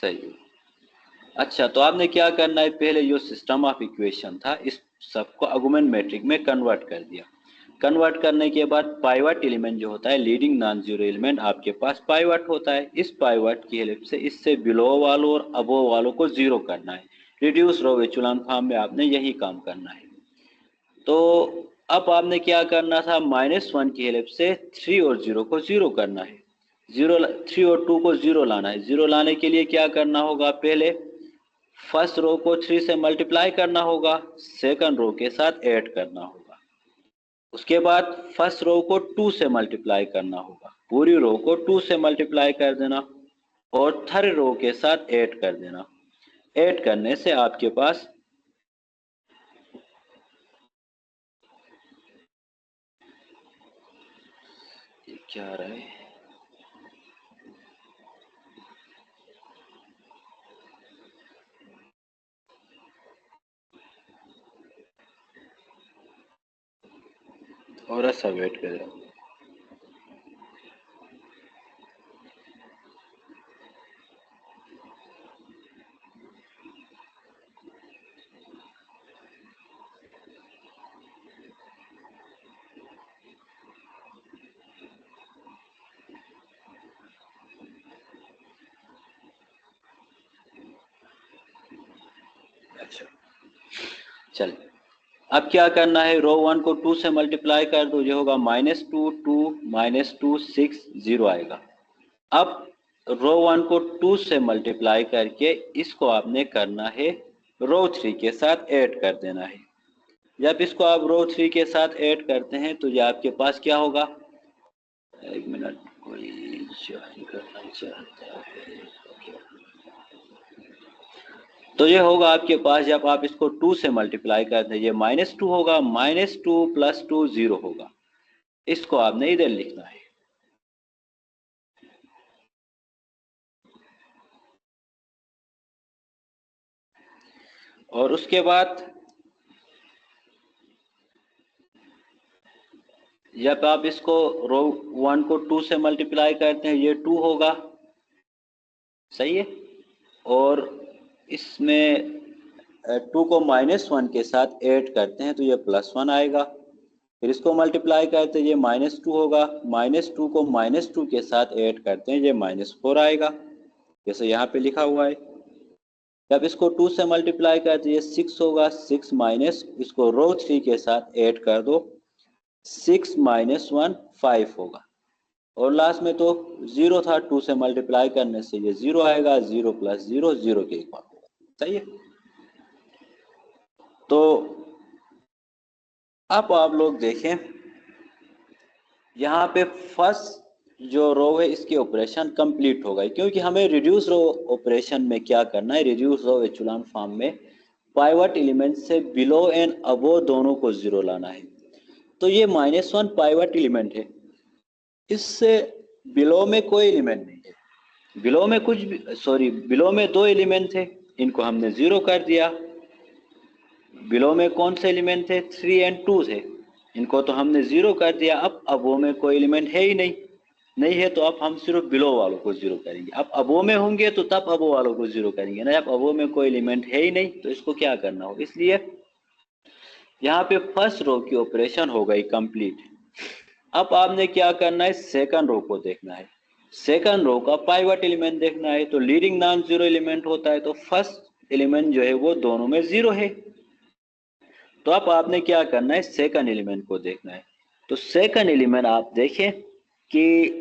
सही। अच्छा, तो आपने क्या करना है, पहले जो सिस्टम ऑफ इक्वेशन था इस सबको आर्गुमेंट मैट्रिक्स में कन्वर्ट कर दिया। कन्वर्ट करने के बाद पाइवट एलिमेंट जो होता है, लीडिंग नॉन जीरो एलिमेंट आपके पास पाइवट होता है। इस पाइवट की हेल्प से इससे बिलो वालों और अबो वालों को जीरो करना है। रिड्यूस रो एचेलॉन फॉर्म में आपने यही काम करना है। तो अब आपने क्या करना था, -1 की हेल्प से 3 और 0 को जीरो करना है। 3 और 2 को जीरो लाना है। जीरो लाने के लिए क्या करना होगा, पहले फर्स्ट रो को 3 से मल्टीप्लाई करना होगा, सेकंड रो के साथ ऐड करना होगा। उसके बाद फर्स्ट रो को 2 से मल्टीप्लाई करना होगा, पूरी रो को 2 से मल्टीप्लाई कर देना और थर्ड रो के साथ ऐड कर देना। ऐड करने से आपके पास क्या आ रहा है, थोड़ा सा वेट करें। अच्छा, चल अब क्या करना है, रो 1 को 2 से मल्टीप्लाई कर दो, ये होगा -2 2 -2 6 0 आएगा। अब रो 1 को 2 से मल्टीप्लाई करके इसको आपने करना है रो 3 के साथ ऐड कर देना है। जब इसको आप रो 3 के साथ ऐड करते हैं तो ये आपके पास क्या होगा, एक मिनट, कोई ज्वाइन करना चाहता है। तो ये होगा आपके पास, जब आप इसको 2 से मल्टीप्लाई करते हैं ये -2 होगा, -2 + 2 0 होगा। इसको आपने इधर लिखना है। और उसके बाद जब आप इसको रो 1 को 2 से मल्टीप्लाई करते हैं ये 2 होगा, सही है। और इसमें 2 को -1 के साथ ऐड करते हैं तो ये +1 आएगा। फिर इसको मल्टीप्लाई करते हैं ये -2 होगा, -2 को -2 के साथ ऐड करते हैं ये -4 आएगा, जैसे यहाँ पे लिखा हुआ है। जब इसको 2 से मल्टीप्लाई करते हैं ये 6 होगा, 6 माइनस इसको रो 3 के साथ ऐड कर दो, 6 - 1 5 होगा। और लास्ट में तो 0 था, 2 से मल्टीप्लाई करने से ये 0 आएगा, 0 + 0 0 के इक्वल होगा, सही है। तो अब आप लोग देखें, यहाँ पे फर्स्ट जो रो है इसकी ऑपरेशन कंप्लीट हो गई, क्योंकि हमें रिड्यूस रो ऑपरेशन में क्या करना है, रिड्यूस रो एचेलॉन फॉर्म में पाइवट एलिमेंट से बिलो एंड अबो दोनों को जीरो लाना है। तो ये -1 पाइवट एलिमेंट है, इससे बिलो में कोई एलिमेंट नहीं है। बिलो में बिलो में 2 एलिमेंट थे, इनको हमने जीरो कर दिया। बिलो में कौन से एलिमेंट थे, 3 और 2 थे, इनको तो हमने जीरो कर दिया। अब अबो में कोई एलिमेंट है ही नहीं है, तो अब हम सिर्फ बिलो वालों को जीरो करेंगे। अब अबो में होंगे तो तब अबो वालों को जीरो करेंगे ना, अब अबो में कोई एलिमेंट है ही नहीं तो इसको क्या करना होगा। इसलिए यहाँ पे फर्स्ट रो की ऑपरेशन हो गई कंप्लीट। अब आपने क्या करना है, सेकंड रो को देखना है। सेकंड रो का पाइवट एलिमेंट देखना है, तो लीडिंग नॉन जीरो एलिमेंट होता है, तो फर्स्ट एलिमेंट जो है वो दोनों में जीरो है। तो अब आपने क्या करना है, सेकंड एलिमेंट को देखना है। तो सेकंड एलिमेंट आप देखें कि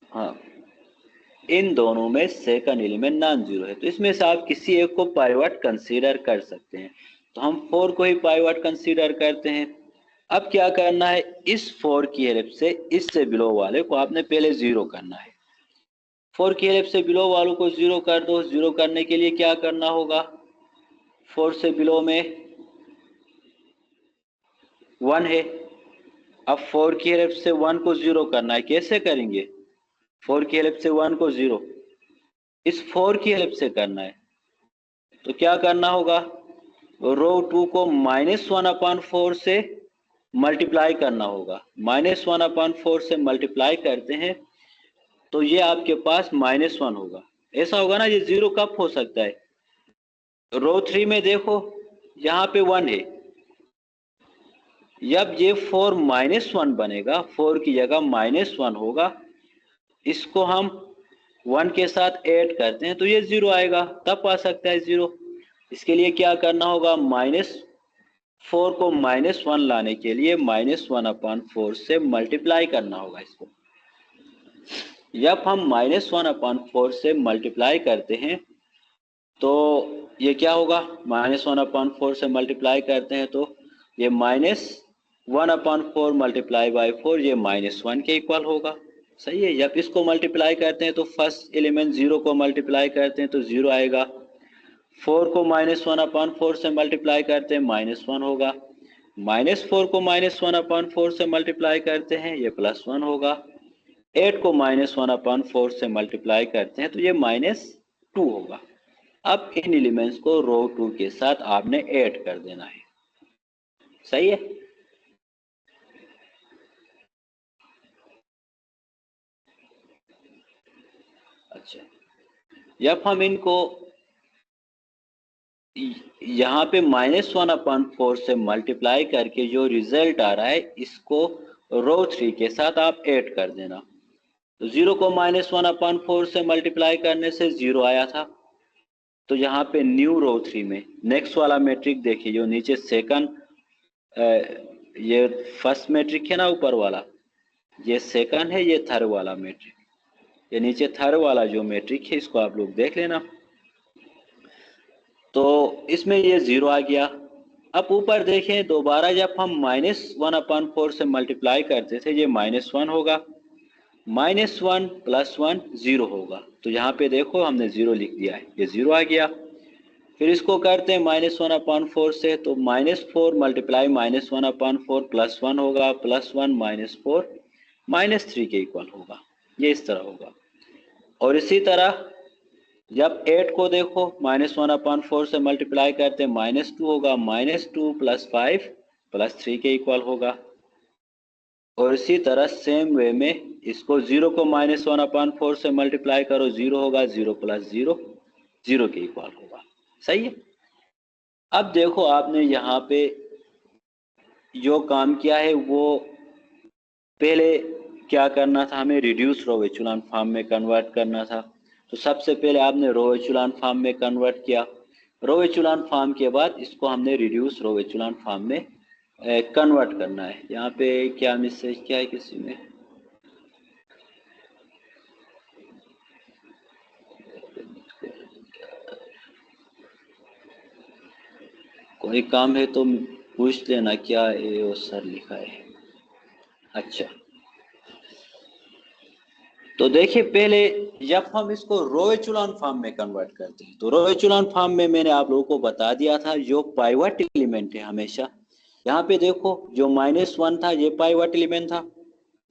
हाँ, इन दोनों में सेकंड एलिमेंट नॉन जीरो है, तो इसमें से आप किसी एक को पाइवट कंसीडर कर सकते हैं। तो हम 4 को ही पाइवट कंसीडर करते हैं। अब क्या करना है, इस 4 की हेल्प से इससे बिलो वाले को आपने पहले जीरो करना है। 4 की हेल्प से बिलो वालों को जीरो कर दो। जीरो करने के लिए क्या करना होगा, 4 से बिलो में 1 है। अब 4 की हेल्प से 1 को जीरो करना है, कैसे करेंगे, 4 की हेल्प से 1 को जीरो इस 4 की हेल्प से करना है। तो क्या करना होगा, रो 2 को -1/4 से मल्टीप्लाई करना होगा। -1/4 से मल्टीप्लाई करते हैं तो ये आपके पास -1 होगा। ऐसा होगा ना, ये 0 कब हो सकता है? रो 3 में देखो यहाँ पे 1 है, जब ये 4 -1 बनेगा, 4 की जगह -1 होगा, इसको हम 1 के साथ ऐड करते हैं तो ये 0 आएगा, तब आ सकता है 0। इसके लिए क्या करना होगा? -4 को -1 लाने के लिए -1/4 से मल्टीप्लाई करना होगा इसको। जब हम -1/4 से मल्टीप्लाई करते हैं तो ये क्या होगा? -1/4 से मल्टीप्लाई करते हैं तो ये -1/4 मल्टीप्लाई बाय 4 ये -1 के इक्वल होगा। सही है। जब इसको मल्टीप्लाई करते हैं तो फर्स्ट एलिमेंट 0 को मल्टीप्लाई करते हैं तो 0 आएगा। 4 को -1/4 से मल्टीप्लाई करते हैं -1 होगा। -4 को -1/4 से मल्टीप्लाई करते हैं ये +1 होगा। 8 को -1/4 से मल्टीप्लाई करते हैं तो ये -2 होगा। अब इन एलिमेंट्स को रो 2 के साथ आपने ऐड कर देना है। सही है। अच्छा, जब हम इनको यहाँ पे -1/4 से मल्टीप्लाई करके जो रिजल्ट आ रहा है इसको रो 3 के साथ आप ऐड कर देना। तो 0 को -1/4 से मल्टीप्लाई करने से 0 आया था, तो यहाँ पे न्यू रो 3 में नेक्स्ट वाला मैट्रिक देखिए, जो नीचे सेकंड, ये फर्स्ट मैट्रिक है ना ऊपर वाला, ये सेकंड है, ये थर्ड वाला मैट्रिक, ये नीचे थर्ड वाला जो मैट्रिक है इसको आप लोग देख लेना। तो इसमें ये 0 आ गया। अब ऊपर देखें दोबारा, जब हम -1/4 से मल्टीप्लाई करते थे ये -1 होगा, -1 + 1 0 होगा। तो यहाँ पे देखो हमने 0 लिख दिया है, ये 0 आ गया। फिर इसको करते हैं -1/4 से, तो -4 मल्टीप्लाई -1/4 +1 होगा, +1 -4 -3 के इक्वल होगा। ये इस तरह होगा। और इसी तरह जब 8 को देखो -1/4 से मल्टीप्लाई करते हैं -2 होगा, -2 + 5 +3 के इक्वल होगा। और इसी तरह सेम वे में इसको 0 को -1/4 से मल्टीप्लाई करो, 0 होगा, 0 + 0 0 के इक्वल होगा। सही है। अब देखो आपने यहाँ पे जो काम किया है वो पहले क्या करना था, हमें रिड्यूस रो एचेलॉन फॉर्म में कन्वर्ट करना था। तो सबसे पहले आपने रो एचेलॉन फॉर्म में कन्वर्ट किया। रो एचेलॉन फॉर्म के बाद इसको हमने रिड्यूस रो एचेलॉन फॉर्म में कन्वर्ट करना है। यहाँ पे क्या मिस्टेक क्या है किसी में? कोई काम है तो पूछ लेना क्या है वो सर लिखा है। अच्छा, तो देखिए पहले जब हम इसको रो एचेलॉन फॉर्म में कन्वर्ट करते हैं तो रो एचेलॉन फॉर्म में मैंने आप लोगों को बता दिया था जो पाइवट एलिमेंट है हमेशा, यहाँ पे देखो जो -1 था ये पाइवट एलिमेंट था,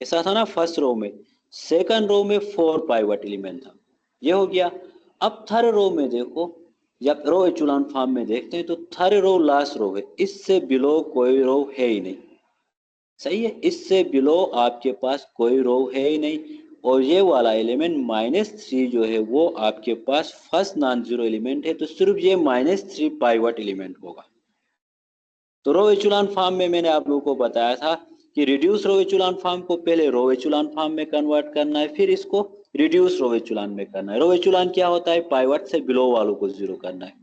ऐसा था ना फर्स्ट रो में। सेकंड रो में 4 पाइवट एलिमेंट था, ये हो गया। अब थर्ड रो में देखो, जब रो एचेलॉन फॉर्म में देखते हैं तो थर्ड रो लास्ट रो है, इससे बिलो कोई रो है ही नहीं। सही है, इससे बिलो आपके पास कोई रो है ही नहीं। और ये वाला एलिमेंट -3 जो है वो आपके पास फर्स्ट नॉन जीरो एलिमेंट है, तो सिर्फ ये -3 पाइवट एलिमेंट होगा। तो रो एचेलॉन फॉर्म में मैंने आप लोगों को बताया था कि रिड्यूस रो एचेलॉन फॉर्म को पहले रो एचेलॉन फॉर्म में कन्वर्ट करना है, फिर इसको रिड्यूस रो एचेलॉन में करना है। रो एचेलॉन क्या होता है? पाइवट से बिलो वालों को 0 करना है।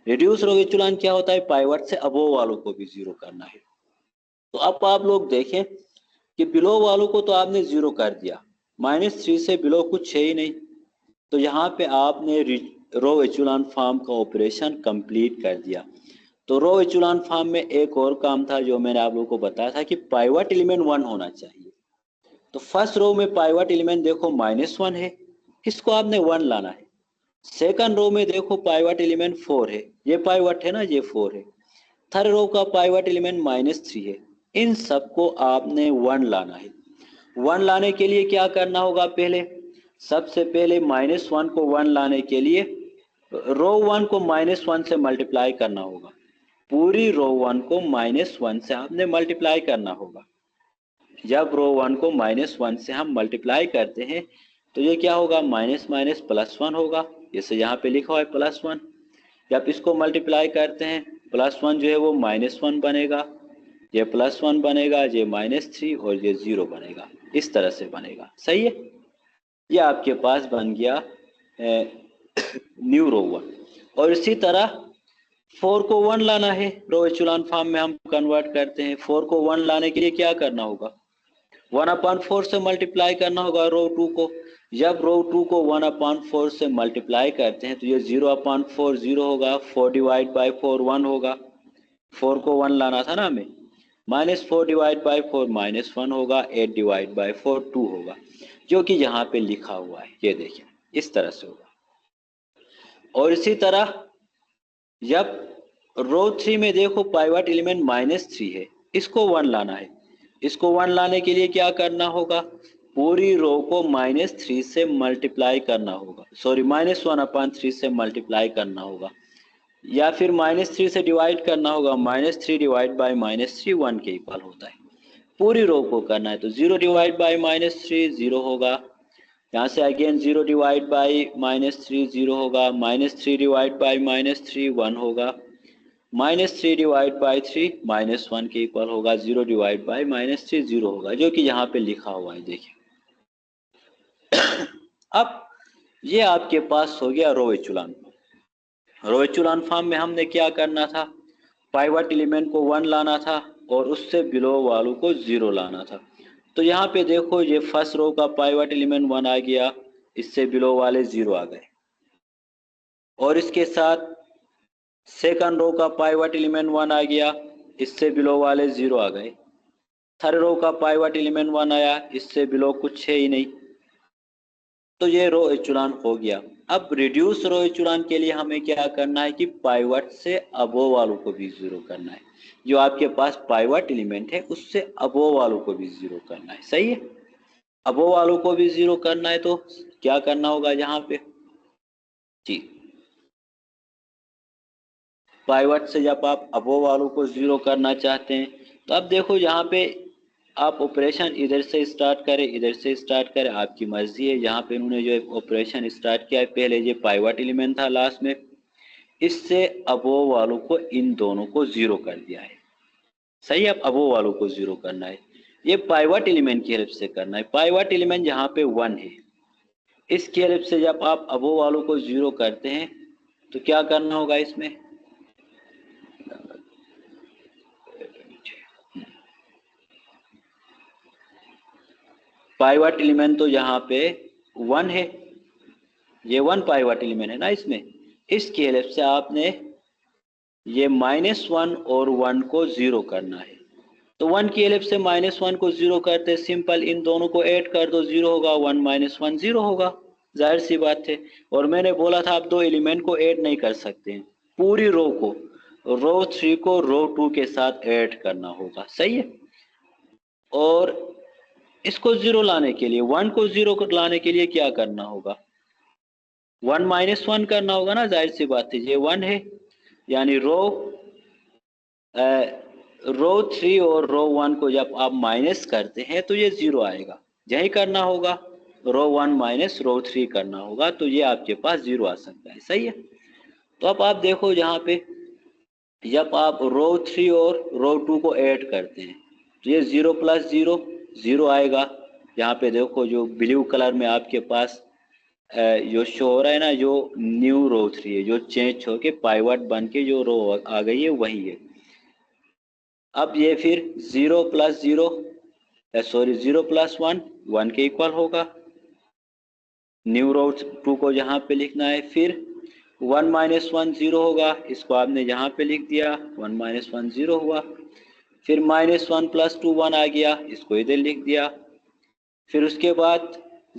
रिड्यूस रो एचेलॉन क्या होता है? पाइवट से अबोव वालों को भी 0 करना है। तो अब आप लोग देखें कि बिलो वालों को तो आपने 0 कर दिया, -3 से बिलो कुछ है ही नहीं, तो यहाँ पे आपने रो एचेलॉन फॉर्म का ऑपरेशन कंप्लीट कर दिया। तो रो एचेलॉन फॉर्म में एक और काम था जो मैंने आप लोगों को बताया था कि पाइवट एलिमेंट 1 होना चाहिए। तो फर्स्ट रो में पाइवट एलिमेंट देखो -1 है, इसको आपने 1 लाना है। सेकंड रो में देखो पाइवट एलिमेंट 4 है, ये पाइवट है ना, ये 4 है। थर्ड रो का पाइवट एलिमेंट -3 है, इन सबको आपने 1 लाना है। 1 लाने के लिए क्या करना होगा? पहले सबसे पहले -1 को 1 लाने के लिए रो 1 को -1 से मल्टीप्लाई करना होगा। पूरी रो 1 को -1 से आपने मल्टीप्लाई करना होगा। जब रो 1 को -1 से हम मल्टीप्लाई करते हैं तो ये क्या होगा, माइनस माइनस +1 होगा, जैसे यहाँ पे लिखा हुआ है +1। जब इसको मल्टीप्लाई करते हैं +1 जो है वो -1 बनेगा, ये +1 बनेगा, ये -3 और ये 0 बनेगा, इस तरह से बनेगा। सही है, ये आपके पास बन गया न्यू रो 1। और इसी तरह 4 को 1 लाना है, रो एचेलॉन फॉर्म में हम कन्वर्ट करते हैं। 4 को 1 लाने के लिए क्या करना होगा, 1/4 से मल्टीप्लाई करना होगा रो 2 को। जब रो 2 को 1/4 से मल्टीप्लाई करते हैं तो ये 0/4 0 होगा, 4 डिवाइड बाई 4 1 होगा। 4 को 1 लाना था ना हमें, -4 डिवाइड बाई 4 -1 होगा, 8 डिवाइड बाई 4 2 होगा, जो कि यहाँ पे लिखा हुआ है, ये देखिए इस तरह से होगा। और इसी तरह जब रो 3 में देखो पाइवट एलिमेंट -3 है, इसको 1 लाना है। इसको 1 लाने के लिए क्या करना होगा, पूरी रो को -3 से मल्टीप्लाई करना होगा, सॉरी -1/3 से मल्टीप्लाई करना होगा, या फिर -3 से डिवाइड करना होगा। -3 डिवाइड बाई -3 1 के इक्वल होता है। पूरी रो को करना है तो 0 डिवाइड बाई -3 0 होगा, यहाँ से अगेन 0 डिवाइड बाई -3 0 होगा, -3 डिवाइड बाई -3 1 होगा, -3 डिवाइड बाई 3 -1 के इक्वल होगा, 0 डिवाइड बाई -3 0 होगा, जो कि यहाँ पे लिखा हुआ है, देखिए। अब ये आपके पास हो गया रो एचेलॉन। रो एचेलॉन फॉर्म में हमने क्या करना था, पाइवट एलिमेंट को 1 लाना था और उससे बिलो वालों को 0 लाना था। तो यहाँ पे देखो ये फर्स्ट रो का पाइवट एलिमेंट 1 आ गया, इससे बिलो वाले 0 आ गए, और इसके साथ सेकंड रो का पाइवट एलिमेंट 1 आ गया, इससे बिलो वाले 0 आ गए। थर्ड रो का पाइवट एलिमेंट 1 आया, इससे बिलो कुछ है ही नहीं, तो ये रो एचेलॉन हो गया। अब रिड्यूस रो एचेलॉन के लिए हमें क्या करना है कि पाइवट से अबोव वालों को भी 0 करना है। जो आपके पास पाइवट एलिमेंट है उससे अबोव वालों को भी 0 करना है। सही है, अबोव वालों को भी 0 करना है तो क्या करना होगा यहाँ पे जी, पाइवट से जब आप अबोव वालों को 0 करना चाहते हैं तो अब देखो यहाँ पे आप ऑपरेशन इधर से स्टार्ट करें इधर से स्टार्ट करें, आपकी मर्जी है। यहाँ पे उन्होंने जो ऑपरेशन स्टार्ट किया है, पहले ये पाइवट एलिमेंट था, लास्ट में इससे अबोव वालों को इन दोनों को 0 कर दिया है। सही है, अब अबोव वालों को 0 करना है, ये पाइवट एलिमेंट की हेल्प से करना है। पाइवट एलिमेंट यहाँ पे 1 है, इसकी हेल्प से जब आप अबोव वालों को 0 करते हैं तो क्या करना होगा, इसमें पाइवट एलिमेंट तो यहाँ पे 1 है, ये 1 पाइवट एलिमेंट है ना इसमें, इसकी हेल्प से आपने ये -1 और 1 को 0 करना है। तो 1 की हेल्प से -1 को 0 करते, सिंपल इन दोनों को ऐड कर दो, 0 होगा, 1 - 1 0 होगा, जाहिर सी बात है। और मैंने बोला था आप दो एलिमेंट को ऐड नहीं कर सकते हैं, पूरी रो को, रो 3 को रो 2 के साथ ऐड करना होगा। सही है, और इसको 0 लाने के लिए, 1 को 0 लाने के लिए क्या करना होगा, 1 - 1 करना होगा ना, जाहिर सी बात है, ये 1 है, यानी रो 3 और रो 1 को जब आप माइनस करते हैं तो ये 0 आएगा, यही करना होगा, रो 1 माइनस रो 3 करना होगा, तो ये आपके पास 0 आ सकता है। सही है, तो अब आप देखो यहाँ पे जब आप रो 3 और रो 2 को ऐड करते हैं तो ये 0 + 0 0 आएगा। यहाँ पे देखो जो ब्लू कलर में आपके पास जो शो हो रहा है ना, जो न्यू रो 3 है, जो चेंज होके पाइवट बन के जो रो आ गई है वही है। अब ये फिर 0 + 0 सॉरी 0 + 1 1 के इक्वल होगा, न्यू रो 2 को यहाँ पे लिखना है, फिर 1 - 1 0 होगा, इसको आपने यहाँ पे लिख दिया, 1 - 1 0 हुआ, फिर -1 + 2 1 आ गया, इसको इधर लिख दिया, फिर उसके बाद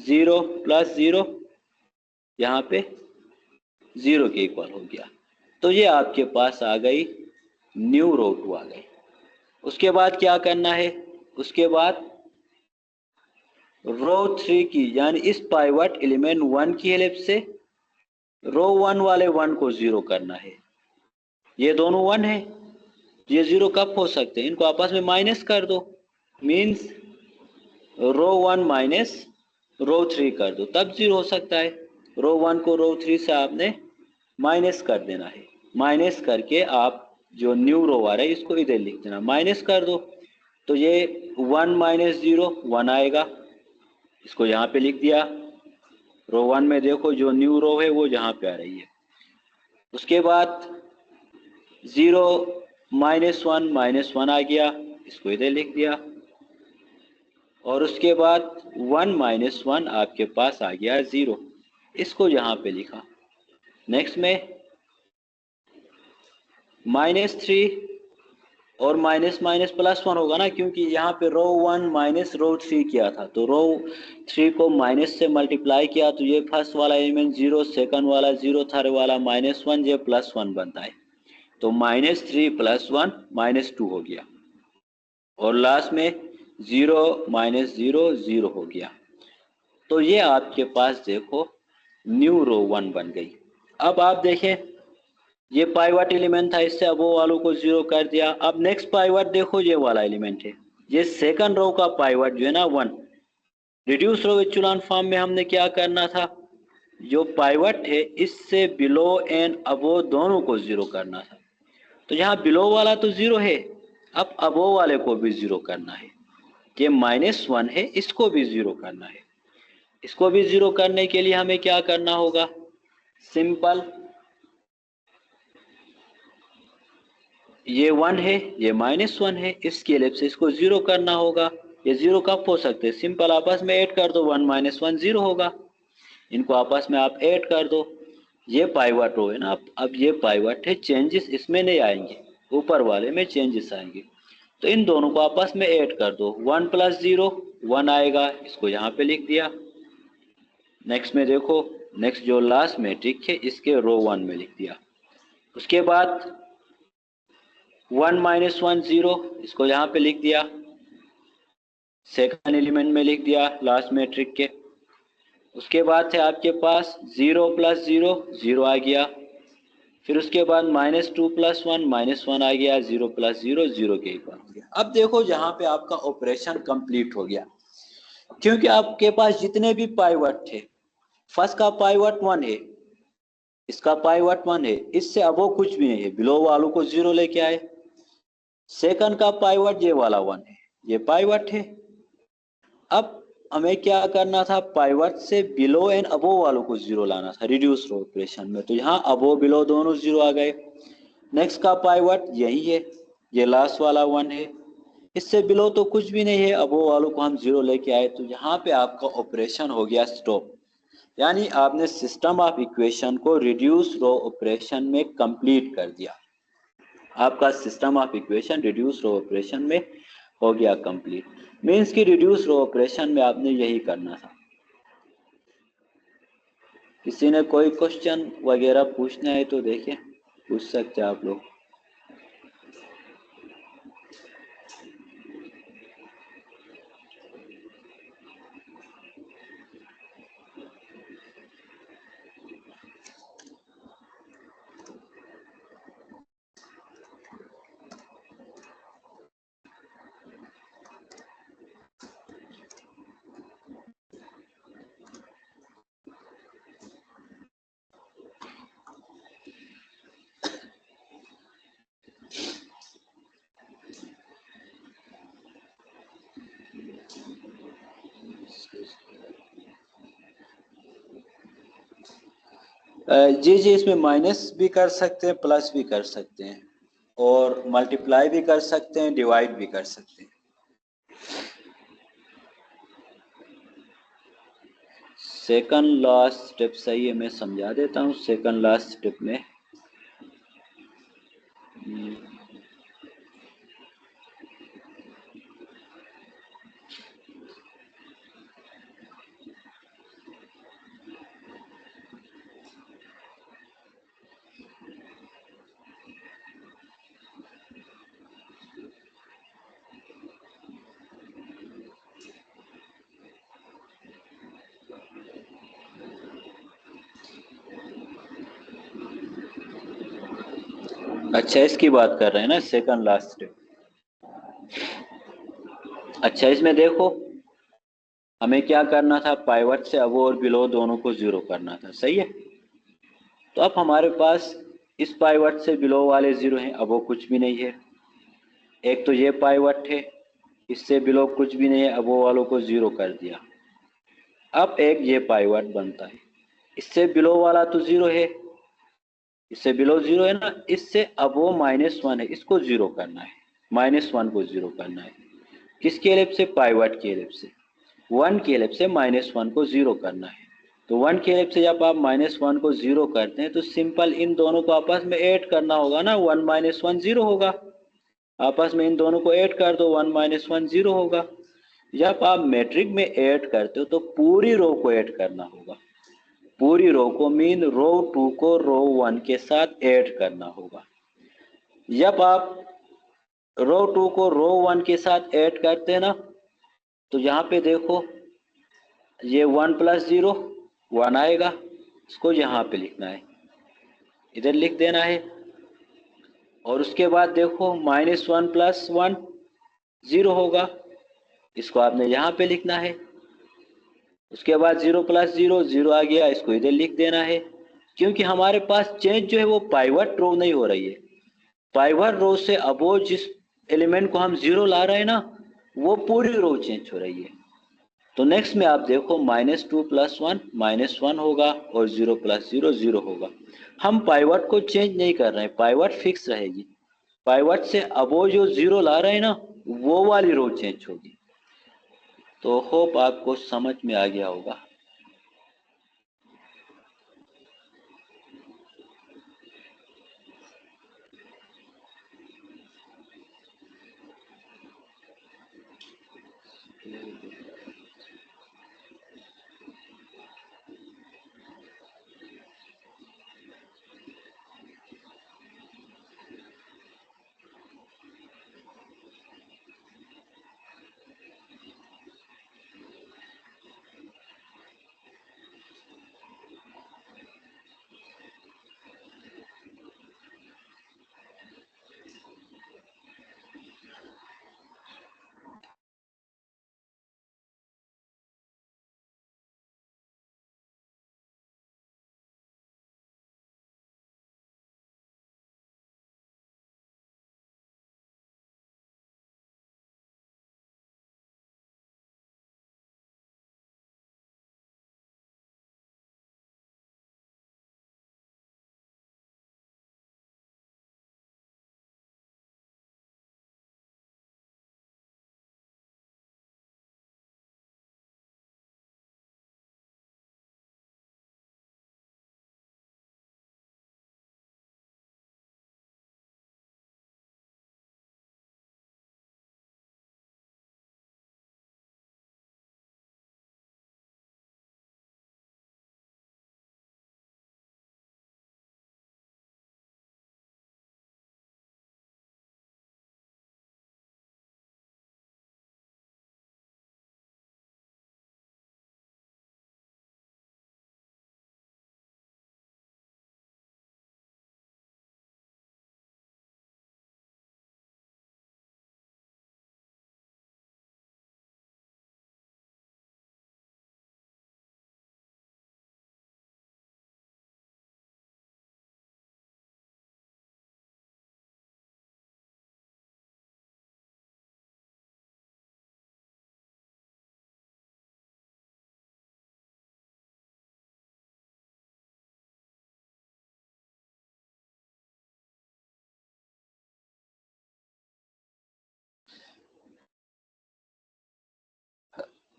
0 + 0 यहाँ पे 0 के इक्वल हो गया, तो ये आपके पास आ गई न्यू रो 2 आ गई। उसके बाद क्या करना है, उसके बाद रो 3 की यानी इस पाइवट एलिमेंट 1 की हेल्प से रो 1 वाले 1 को 0 करना है, ये दोनों 1 है, ये जीरो कब हो सकते हैं? इनको आपस में माइनस कर दो, मीन्स रो 1 माइनस रो 3 कर दो, तब जीरो हो सकता है। रो 1 को रो 3 से आपने माइनस कर देना है। माइनस करके आप जो न्यू रो आ रहा है इसको इधर लिख देना, माइनस कर दो। तो ये 1 माइनस 0 1 आएगा, इसको यहाँ पे लिख दिया। रो 1 में देखो जो न्यू रो है वो यहाँ पे आ रही है। उसके बाद 0 माइनस वन आ गया, इसको इधर लिख दिया। और उसके बाद 1 माइनस वन आपके पास आ गया 0, इसको यहाँ पे लिखा। नेक्स्ट में -3 और माइनस माइनस प्लस 1 होगा ना, क्योंकि यहाँ पे रो 1 माइनस रो 3 किया था, तो रो 3 को माइनस से मल्टीप्लाई किया तो ये फर्स्ट वाला एलिमेंट 0, सेकंड वाला 0, थर्ड वाला -1, ये +1 बनता है। तो -3 + 1 -2 हो गया, और लास्ट में 0 -0 0 हो गया। तो ये आपके पास देखो न्यू रो 1 बन गई। अब आप देखें ये पाइवट एलिमेंट था, इससे अब वो वालों को 0 कर दिया। अब नेक्स्ट पाइवट देखो, ये वाला एलिमेंट है, ये सेकंड रो का पाइवट जो है ना 1। रिड्यूस रो इचेलॉन फॉर्म में हमने क्या करना था, जो पाइवट है इससे बिलो एंड अबो दोनों को 0 करना था। तो यहाँ बिलो वाला तो 0 है, अब अबो वाले को भी 0 करना है। ये -1 है, इसको भी 0 करना है। इसको भी 0 करने के लिए हमें क्या करना होगा, सिंपल, ये 1 है, ये -1 है, इसके लिए से इसको 0 करना होगा। ये 0 कब हो सकते हैं, सिंपल आपस में ऐड कर दो, 1 - 1 0 होगा। इनको आपस में आप ऐड कर दो। ये पाइवट रो है ना, अब ये पाइवट है, चेंजेस इसमें नहीं आएंगे, ऊपर वाले में चेंजेस आएंगे। तो इन दोनों को आपस में ऐड कर दो, 1 + 0 1 आएगा, इसको यहाँ पे लिख दिया। नेक्स्ट में देखो, नेक्स्ट जो लास्ट मैट्रिक है इसके रो 1 में लिख दिया। उसके बाद 1 - 1 0, इसको यहाँ पे लिख दिया, सेकंड एलिमेंट में लिख दिया लास्ट मैट्रिक के। उसके बाद है आपके पास 0 + 0 0 आ गया। फिर उसके बाद -2 + 1 -1 आ गया, 0 + 0 0 के इक्वल हो गया। अब देखो यहाँ पे आपका ऑपरेशन कंप्लीट हो गया, क्योंकि आपके पास जितने भी पाइवट थे, फर्स्ट का पाइवट 1 है, इसका पाइवट 1 है, इससे अब वो कुछ भी नहीं है, बिलो वालों को 0 लेके आए। सेकंड का पाइवट ये वाला 1 है, ये पाइवट है। अब हमें क्या करना था, पाइवट से बिलो एंड अबो वालों को 0 लाना था रिड्यूस रो ऑपरेशन में, तो यहाँ अबो बिलो दोनों 0 आ गए। नेक्स्ट का पाइवट यही है, ये लास्ट वाला 1 है, इससे बिलो तो कुछ भी नहीं है, अबो वालों को हम 0 लेके आए, तो यहाँ पे आपका ऑपरेशन हो गया स्टॉप। यानी आपने सिस्टम ऑफ इक्वेशन को रिड्यूस रो ऑपरेशन में कंप्लीट कर दिया। आपका system of equation reduce row operation में हो गया कंप्लीट। मीन्स कि रिड्यूस रो ऑपरेशन में आपने यही करना था। किसी ने कोई क्वेश्चन वगैरह पूछना है तो देखिए, पूछ सकते हैं आप लोग। जी जी, इसमें माइनस भी कर सकते हैं, प्लस भी कर सकते हैं, और मल्टीप्लाई भी कर सकते हैं, डिवाइड भी कर सकते हैं। सेकंड लास्ट स्टेप सही है, मैं समझा देता हूँ। सेकंड लास्ट स्टेप में अच्छा, इसकी बात कर रहे हैं ना, सेकंड लास्ट स्टेप। अच्छा, इसमें देखो हमें क्या करना था, पाइवट से अबो और बिलो दोनों को जीरो करना था, सही है। तो अब हमारे पास इस पाइवट से बिलो वाले जीरो हैं, अबो कुछ भी नहीं है। एक तो ये पाइवट है, इससे बिलो कुछ भी नहीं है, अबो वालों को जीरो कर दिया। अब एक ये पाइवट बनता है, इससे बिलो वाला तो जीरो है, इससे बिलो जीरो है ना, इससे अब वो -1 है, इसको जीरो करना है, -1 को जीरो करना है। किसकी हेल्प से, पाइवट की हेल्प से। 1 की हेल्प से -1 को जीरो करना है। तो 1 की हेल्प से जब आप -1 को जीरो करते हैं तो सिंपल इन दोनों को आपस में ऐड करना होगा ना, 1 -1 जीरो होगा। आपस में इन दोनों को ऐड कर दो, 1 -1 जीरो होगा। जब आप मैट्रिक में ऐड करते हो तो पूरी रो को ऐड करना होगा, पूरी रो को मीन रो 2 को रो 1 के साथ ऐड करना होगा। जब आप रो 2 को रो 1 के साथ ऐड करते हैं ना, तो यहाँ पे देखो ये 1 + 0 1 आएगा, इसको यहाँ पे लिखना है, इधर लिख देना है। और उसके बाद देखो -1 + 1 0 होगा, इसको आपने यहाँ पे लिखना है। उसके बाद 0 + 0 0 आ गया, इसको इधर लिख देना है। क्योंकि हमारे पास चेंज जो है वो पाइवट रो नहीं हो रही है, पाइवट रो से अबो जिस एलिमेंट को हम जीरो ला रहे हैं ना, वो पूरी रो चेंज हो रही है। तो नेक्स्ट में आप देखो -2 + 1 -1 होगा, और 0 + 0 0 होगा। हम पाइवट को चेंज नहीं कर रहे हैं, पाइवट फिक्स रहेगी। पाइवट से अबो जो जीरो ला रहे हैं ना, वो वाली रो चेंज होगी। तो होप आपको समझ में आ गया होगा।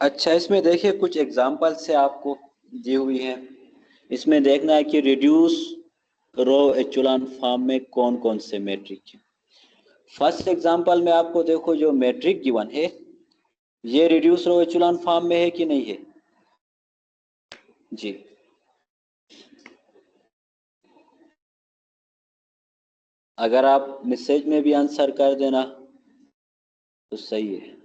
अच्छा, इसमें देखिए कुछ एग्जाम्पल से आपको दी हुई है। इसमें देखना है कि रिड्यूस रो एचुलान फॉर्म में कौन कौन से मैट्रिक हैं। फर्स्ट एग्जाम्पल में आपको देखो जो मैट्रिक गिवन है, ये रिड्यूस रो एचुलान फॉर्म में है कि नहीं है जी। अगर आप मैसेज में भी आंसर कर देना तो सही है।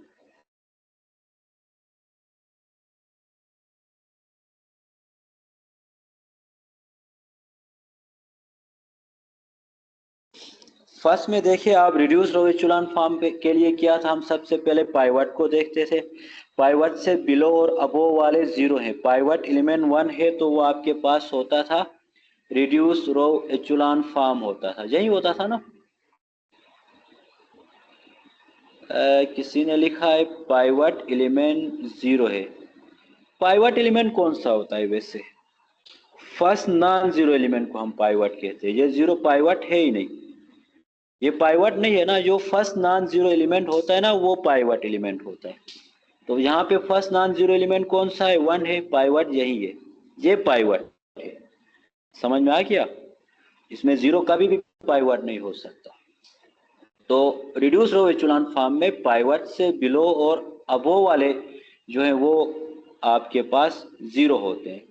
फर्स्ट में देखिए आप रिड्यूस रो एचेलॉन फॉर्म के लिए क्या था, हम सबसे पहले पाइवट को देखते थे। पाइवट से बिलो और अबोव वाले जीरो हैं, पाइवट एलिमेंट 1 है तो वो आपके पास होता था रिड्यूस रो एचेलॉन फॉर्म होता था, यही होता था ना। किसी ने लिखा है पाइवट एलिमेंट 0 है। पाइवट एलिमेंट कौन सा होता है वैसे? फर्स्ट नॉन जीरो एलिमेंट को हम पाइवट कहते हैं, ये जीरो पाइवट है ही नहीं, ये पाइवट नहीं है ना। जो फर्स्ट नॉन जीरो एलिमेंट होता है ना वो पाइवट एलिमेंट होता है। तो यहाँ पे फर्स्ट नॉन जीरो एलिमेंट कौन सा है? 1 है, पाइवट यही है, ये पाइवट है। समझ में आ गया? इसमें जीरो कभी भी पाइवट नहीं हो सकता। तो रिड्यूस रो एचेलॉन फॉर्म में पाइवट से बिलो और अबोव वाले जो है वो आपके पास जीरो होते हैं।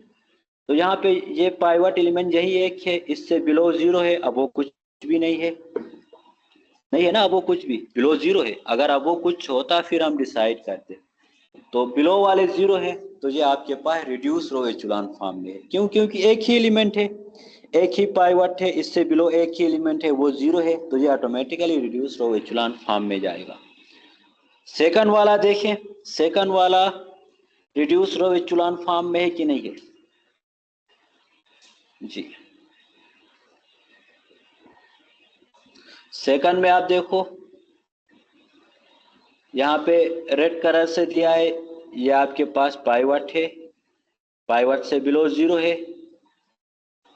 तो यहाँ पे ये पाइवट एलिमेंट यही एक है, इससे बिलो जीरो है, अबोव कुछ भी नहीं है, नहीं है ना अबोव कुछ भी, बिलो जीरो है। अगर अबोव कुछ होता फिर हम डिसाइड करते। तो बिलो वाले जीरो है तो ये आपके पास रिड्यूस रो एचेलॉन फॉर्म में है। क्यों? क्योंकि एक ही एलिमेंट है, एक ही पाइवट है, इससे बिलो एक ही एलिमेंट है वो जीरो है, तो ये ऑटोमेटिकली रिड्यूस रो एचेलॉन फॉर्म में जाएगा। सेकंड वाला देखें, सेकंड वाला रिड्यूस रो एचेलॉन फॉर्म में है कि नहीं है? जी, सेकंड में आप देखो यहाँ पे रेड कलर से दिया है, ये आपके पास पाइवट है, पाइवट से बिलो जीरो है,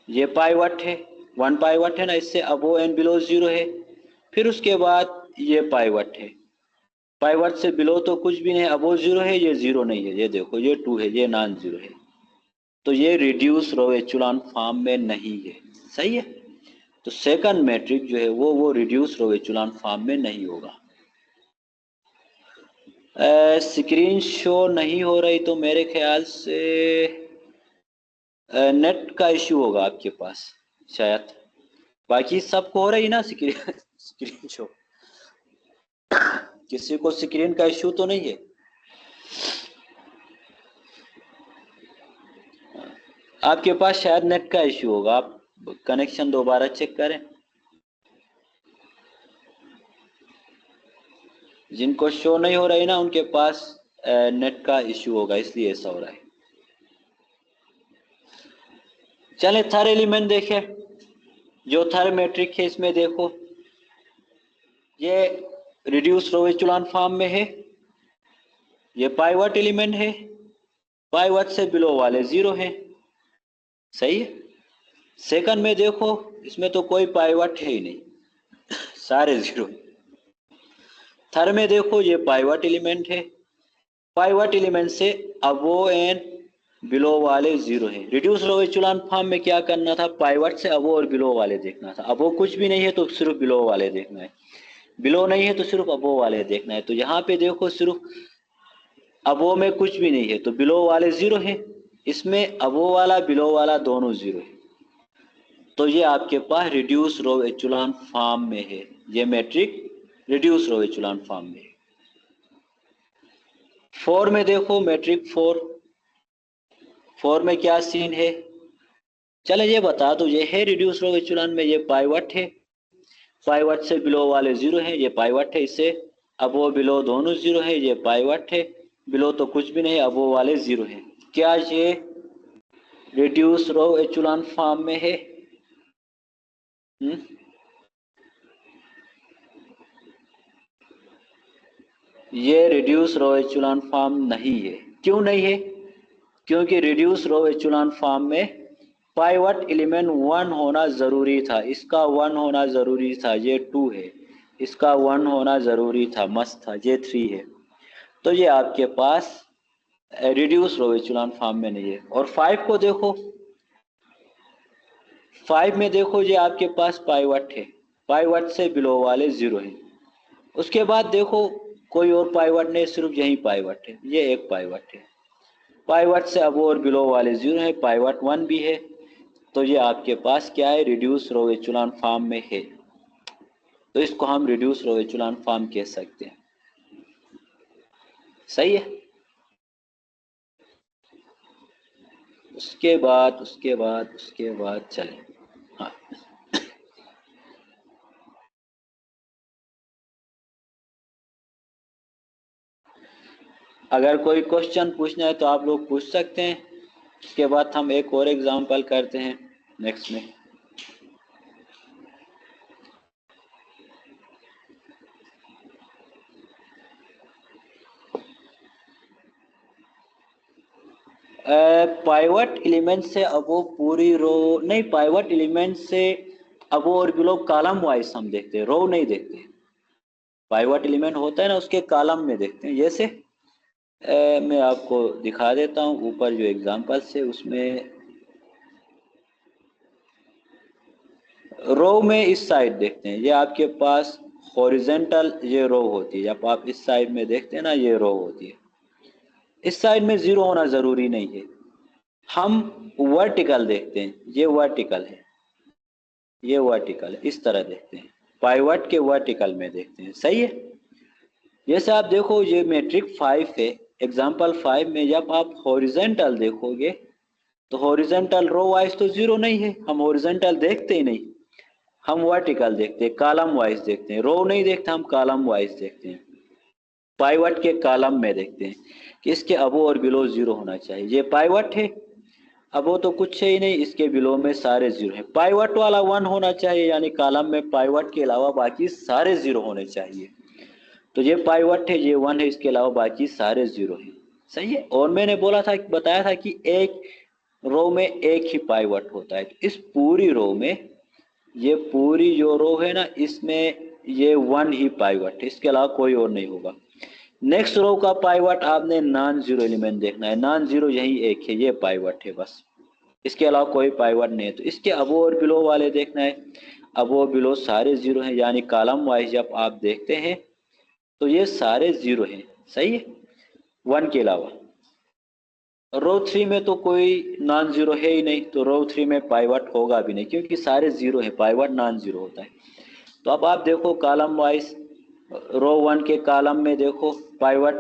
ये पाइवट है, 1 पाइवट है ना, इससे अबोव एंड बिलो जीरो है। फिर उसके बाद ये पाइवट है, पाइवट से बिलो तो कुछ भी नहीं, अबोव जीरो है, ये जीरो नहीं है, ये देखो ये 2 है, ये नॉन जीरो है। तो ये रिड्यूस रो एचेलॉन फॉर्म में नहीं है। सही है? तो सेकंड मैट्रिक जो है वो रिड्यूस रो एचेलॉन फॉर्म में नहीं होगा। स्क्रीन शो नहीं हो रही तो मेरे ख्याल से नेट का इश्यू होगा आपके पास शायद। बाकी सबको हो रही ना स्क्रीन स्क्रीन शो, किसी को स्क्रीन का इश्यू तो नहीं है? आपके पास शायद नेट का इश्यू होगा, आप कनेक्शन दोबारा चेक करें। जिनको शो नहीं हो रही ना उनके पास नेट का इश्यू होगा, इसलिए ऐसा हो रहा है। चले थर्ड एलिमेंट देखें, जो थर्ड मैट्रिक है इसमें देखो ये रिड्यूस रो एचेलॉन फॉर्म में है, ये पाइवट एलिमेंट है, पाइवट से बिलो वाले जीरो हैं। सही है? सेकंड में देखो इसमें तो कोई पाइवट है ही नहीं, सारे जीरो। थर्ड में देखो ये पाइवट एलिमेंट है, पाइवट एलिमेंट से अबोव एंड बिलो वाले जीरो है। रिड्यूस रो एचेलॉन फॉर्म में क्या करना था? पाइवट से अबोव और बिलो वाले देखना था। अबोव कुछ भी नहीं है तो सिर्फ बिलो वाले देखना है, बिलो नहीं है तो सिर्फ अबोव वाले देखना है। तो यहाँ पे देखो सिर्फ अबोव में कुछ भी नहीं है तो बिलो वाले जीरो है, इसमें अबोव वाला बिलो वाला दोनों जीरो है। तो ये आपके पास रिड्यूस रो एचेलॉन फॉर्म में है, ये मैट्रिक रिड्यूस रो एचेलॉन फॉर्म में है। 4 में देखो मैट्रिक 4 में क्या सीन है? चले ये बता दो, ये है रिड्यूस रो एचेलॉन में, ये पाइवट है, पाइवट से बिलो वाले जीरो है, ये पाइवट है, इससे अबो बिलो दोनों जीरो है, ये पाइवट है, बिलो तो कुछ भी नहीं, अबो वाले जीरो है। क्या ये रिड्यूस रो एचेलॉन फॉर्म में है? ये रिड्यूस रो एचेलॉन फॉर्म नहीं है। क्यों नहीं है? क्योंकि रिड्यूस रो एचेलॉन फॉर्म में पाइवट एलिमेंट 1 होना जरूरी था, इसका 1 होना जरूरी था, ये 2 है, इसका 1 होना जरूरी था, मस्त था, ये 3 है। तो ये आपके पास रिड्यूस रो एचेलॉन फॉर्म में नहीं है। और 5 को देखो, 5 में देखो ये आपके पास पाइवट है, पाइवट से बिलो वाले जीरो है। उसके बाद देखो कोई और पाइवट नहीं, सिर्फ यही पाइवट है, ये एक पाइवट है, पाइवट से अब और बिलो वाले जीरो है, पाइवट 1 भी है। तो ये आपके पास क्या है? रिड्यूस रो एचेलॉन फॉर्म में है। तो इसको हम रिड्यूस रो एचेलॉन फॉर्म कह सकते हैं। सही है? उसके बाद चले। हाँ, अगर कोई क्वेश्चन पूछना है तो आप लोग पूछ सकते हैं। इसके बाद हम एक और एग्जांपल करते हैं नेक्स्ट में। पाइवट एलिमेंट से अब वो पूरी रो नहीं, पाइवट एलिमेंट से अब वो और बिलो कॉलम वाइज हम देखते हैं, रो नहीं देखते। पाइवट एलिमेंट होता है ना, उसके कॉलम में देखते हैं। जैसे मैं आपको दिखा देता हूँ, ऊपर जो एग्जांपल्स है उसमें रो में इस साइड देखते हैं, ये आपके पास हॉरिजेंटल ये रो होती है। जब आप इस साइड में देखते हैं ना, ये रो होती है। इस साइड में जीरो होना जरूरी नहीं है। हम वर्टिकल देखते हैं, ये वर्टिकल है, ये वर्टिकल है, इस तरह देखते हैं। पाइवट के वर्टिकल में देखते हैं, सही है। जैसे आप देखो ये मैट्रिक 5 है, एग्जाम्पल 5 में जब आप हॉरिजेंटल देखोगे तो हॉरिजेंटल रो वाइज तो जीरो नहीं है, हम हॉरिजेंटल देखते ही नहीं। हम वर्टिकल देखते हैं, कॉलम वाइज देखते हैं, रो नहीं देखते, हम कॉलम वाइज देखते हैं। पाइवट के कॉलम में देखते हैं कि इसके अबो और बिलो जीरो होना चाहिए। ये पाइवट है, अबो तो कुछ है ही नहीं, इसके बिलो में सारे जीरो है। पाइवट वाला 1 होना चाहिए, यानी कॉलम में पाइवट के अलावा बाकी सारे जीरो होने चाहिए। तो ये पाइवट है, ये 1 है, इसके अलावा बाकी सारे जीरो है, सही है। और मैंने बोला था, बताया था कि एक रो में एक ही पाइवट होता है। इस पूरी रो में, ये पूरी जो रो है ना, इसमें ये 1 ही पाइवट है, इसके अलावा कोई और नहीं होगा। नेक्स्ट रो का पाइवट आपने नॉन जीरो एलिमेंट देखना है, नॉन जीरो यही एक है, ये पाइवट है बस, इसके अलावा कोई पाइवट नहीं है। तो इसके अबो और बिलो वाले देखना है, अबो बिलो सारे जीरो हैं, यानी कॉलम वाइज जब आप देखते हैं तो ये सारे जीरो हैं, सही है, 1 के अलावा। रो 3 में तो कोई नॉन जीरो है ही नहीं, तो रो 3 में पाइवट होगा भी नहीं, क्योंकि सारे जीरो है, पाइवट नॉन जीरो होता है। तो अब आप देखो कॉलम वाइज, रो 1 के कॉलम में देखो पाइवट,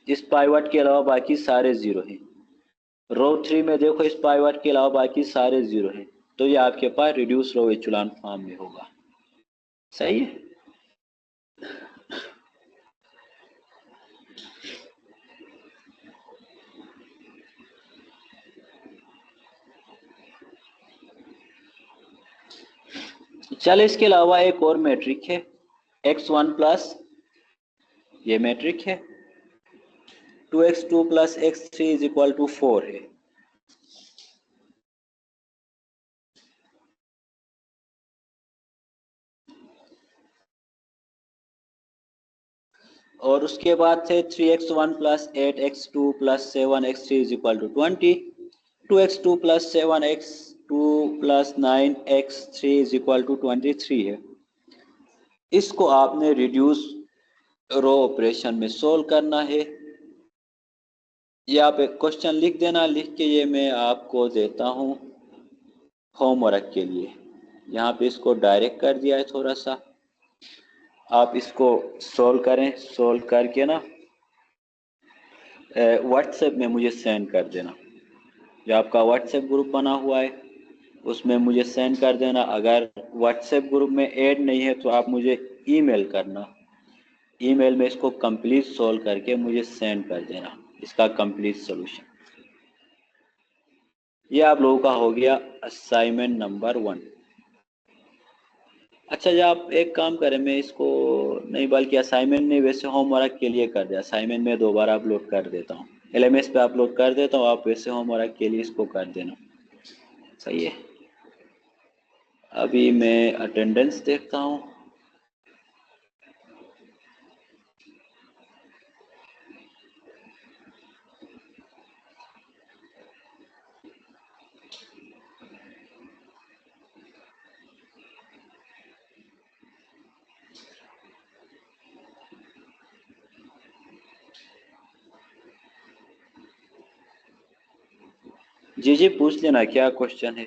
इस पाइवट के अलावा बाकी सारे जीरो हैं। रो 3 में देखो, इस पाइवट के अलावा बाकी सारे जीरो हैं। तो ये आपके पास रिड्यूस रो एचेलॉन फॉर्म में होगा, सही है। चल, इसके अलावा एक और मैट्रिक है x1 प्लस, ये मैट्रिक है 2x2 plus x3 is equal to 4 है। और उसके बाद थे 3x1 plus 8x2 plus 7x3 is equal to 20, 2x2 plus 7x2 plus 9x3 is equal to 23 है। इसको आपने रिड्यूस रो ऑपरेशन में सोल्व करना है। ये आप एक क्वेश्चन लिख देना, लिख के ये मैं आपको देता हूँ होमवर्क के लिए। यहाँ पे इसको डायरेक्ट कर दिया है थोड़ा सा, आप इसको सोल्व करें, सोल्व करके ना व्हाट्सएप में मुझे सेंड कर देना। जो आपका व्हाट्सएप ग्रुप बना हुआ है उसमें मुझे सेंड कर देना। अगर व्हाट्सएप ग्रुप में ऐड नहीं है तो आप मुझे ईमेल करना, ईमेल में इसको कंप्लीट सोल्व करके मुझे सेंड कर देना, इसका कंप्लीट सॉल्यूशन। ये आप लोगों का हो गया असाइनमेंट नंबर 1। अच्छा, जब आप एक काम करें, मैं इसको नहीं बल्कि असाइनमेंट नहीं, वैसे होमवर्क के लिए कर दे, असाइनमेंट में दोबारा अपलोड कर देता हूँ, LMS पे अपलोड कर देता हूँ, आप वैसे होमवर्क के लिए इसको कर देना, सही है। अभी मैं अटेंडेंस देखता हूँ। जी जी, पूछ लेना क्या क्वेश्चन है।